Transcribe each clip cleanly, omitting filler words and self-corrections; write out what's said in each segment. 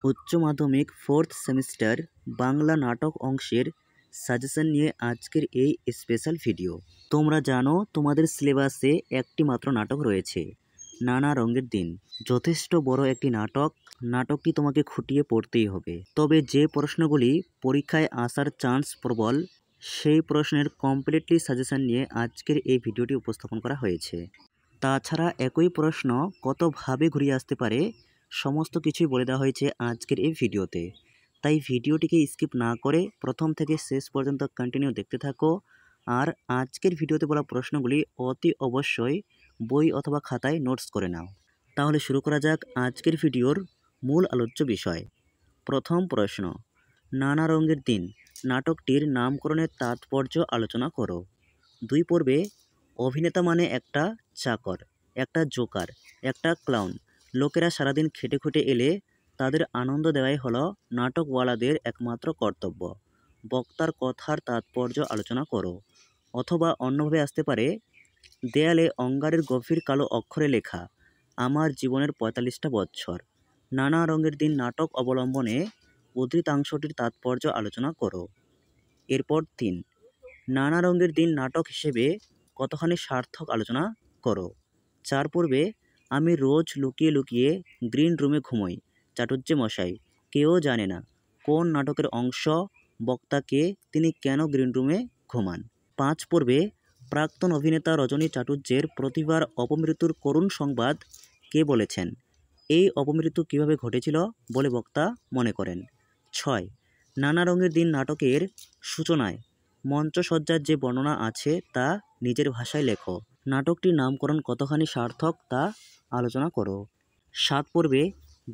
উচ্চ মাধ্যমিক 4th semester Bangla নাটক অংশের সাজেশন নিয়ে আজকের এই স্পেশাল ভিডিও। তোমরা জানো তোমাদের সিলেবাসে একটি মাত্র নাটক রয়েছে, নানা রঙের দিন। যথেষ্ট বড় একটি নাটকটি তোমাকে খুঁটিয়ে পড়তেই হবে। তবে যে প্রশ্নগুলি পরীক্ষায় আসার চান্স প্রবল, সেই প্রশ্নের কমপ্লিটলি সাজেশন নিয়ে আজকের এই ভিডিওটি উপস্থাপন করা হয়েছে। তাছাড়া একই প্রশ্ন কতভাবে ঘুরিয়ে আসতে পারে সমস্ত কিছুই বলে দেওয়া হয়েছে আজকের এই ভিডিওতে। তাই ভিডিওটিকে স্কিপ না করে প্রথম থেকে শেষ পর্যন্ত কন্টিনিউ দেখতে থাকো। আর আজকের ভিডিওতে বলা প্রশ্নগুলি অতি অবশ্যই বই অথবা খাতায় নোটস করে নাও। তাহলে শুরু করা যাক আজকের ভিডিওর মূল আলোচ্য বিষয়। প্রথম প্রশ্ন, নানা রঙের দিন নাটকটির নামকরণের তাৎপর্য আলোচনা করো। 2 পর্বে অভিনেতা মানে একটা চাকর, একটা জোকার, একটা ক্লাউন। লোকেরা সারাদিন খেটে খুঁটে এলে তাদের আনন্দ দেওয়াই হলো নাটকওয়ালাদের একমাত্র কর্তব্য। বক্তার কথার তাৎপর্য আলোচনা করো। অথবা অন্যভাবে আসতে পারে, দেয়ালে অঙ্গারের গভীর কালো অক্ষরে লেখা, আমার জীবনের 45টা বছর। নানা রঙের দিন নাটক অবলম্বনে উদ্ধৃতাংশটির তাৎপর্য আলোচনা করো। এরপর 3, নানা রঙের দিন নাটক হিসেবে কতখানি সার্থক আলোচনা করো। 4 পর্বে আমি রোজ লুকিয়ে লুকিয়ে গ্রিন রুমে ঘুমোই, চাটুজ্জে মশাই। কেউ জানে না কোন নাটকের অংশ, বক্তাকে, তিনি কেন গ্রিন রুমে ঘুমান। 5 পর্বে প্রাক্তন অভিনেতা রজনী চাটুজ্জের প্রতিভার অপমৃত্যুর করুণ সংবাদ কে বলেছেন, এই অপমৃত্যু কিভাবে ঘটেছিল বলে বক্তা মনে করেন। 6, নানা রঙের দিন নাটকের সূচনায় মঞ্চসজ্জার যে বর্ণনা আছে তা নিজের ভাষায় লেখো। নাটকটির নামকরণ কতখানি সার্থক তা আলোচনা করো। 7 পর্বে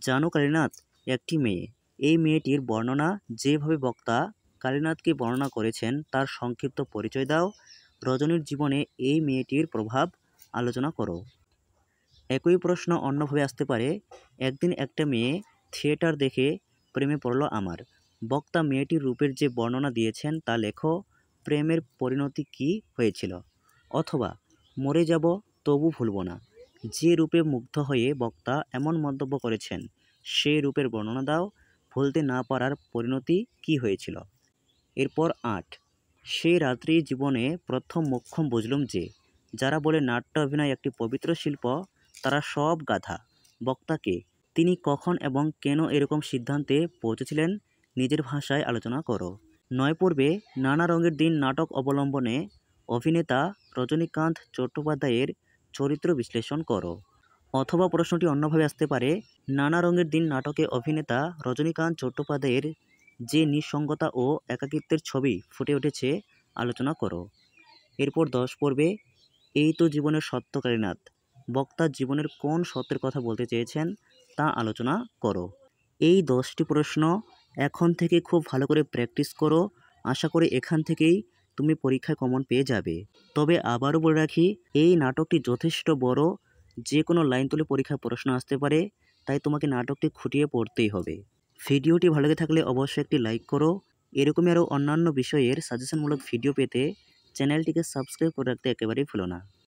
জানো কালীনাথ একটি মেয়ে, এই মেয়েটির বর্ণনা যেভাবে বক্তা কালীনাথকে বর্ণনা করেছেন তার সংক্ষিপ্ত পরিচয় দাও। রজনীর জীবনে এই মেয়েটির প্রভাব আলোচনা করো। একই প্রশ্ন অন্যভাবে আসতে পারে, একদিন একটা মেয়ে থিয়েটার দেখে প্রেমে পড়ল আমার। বক্তা মেয়েটির রূপের যে বর্ণনা দিয়েছেন তা লেখো। প্রেমের পরিণতি কী হয়েছিল। অথবা মরে যাব তবু ভুলব না, যে রূপে মুগ্ধ হয়ে বক্তা এমন মন্তব্য করেছেন সেই রূপের বর্ণনা দাও। ভুলতে না পারার পরিণতি কী হয়েছিল। এরপর 8, সেই রাত্রি জীবনে প্রথম মোক্ষম বুঝলুম যে যারা বলে নাট্য অভিনয় একটি পবিত্র শিল্প তারা সব গাধা। বক্তাকে, তিনি কখন এবং কেন এরকম সিদ্ধান্তে পৌঁছেছিলেন নিজের ভাষায় আলোচনা করো। 9 পর্বে নানা রঙের দিন নাটক অবলম্বনে অভিনেতা রজনীকান্ত চট্টোপাধ্যায়ের চরিত্র বিশ্লেষণ করো। অথবা প্রশ্নটি অন্যভাবে আসতে পারে, নানা রঙের দিন নাটকে অভিনেতা রজনীকান্ত চট্টোপাধ্যায়ের যে নিঃসঙ্গতা ও একাকিত্বের ছবি ফুটে উঠেছে আলোচনা করো। এরপর 10 পর্বে এই তো জীবনের সত্য কালীনাথ, বক্তা জীবনের কোন সত্যের কথা বলতে চেয়েছেন তা আলোচনা করো। এই 10টি প্রশ্ন এখন থেকে খুব ভালো করে প্র্যাকটিস করো। আশা করি এখান থেকেই তুমি পরীক্ষায় কমন পেয়ে যাবে। তবে আবারও বলে রাখি, এই নাটকটি যথেষ্ট বড়, যে কোনো লাইন তুলে পরীক্ষায় প্রশ্ন আসতে পারে, তাই তোমাকে নাটকটি খুঁটিয়ে পড়তেই হবে। ভিডিওটি ভালো লেগে থাকলে অবশ্যই একটি লাইক করো। এরকমই আরও অন্যান্য বিষয়ের সাজেশনমূলক ভিডিও পেতে চ্যানেলটিকে সাবস্ক্রাইব করে রাখতে একেবারেই ভুলো না।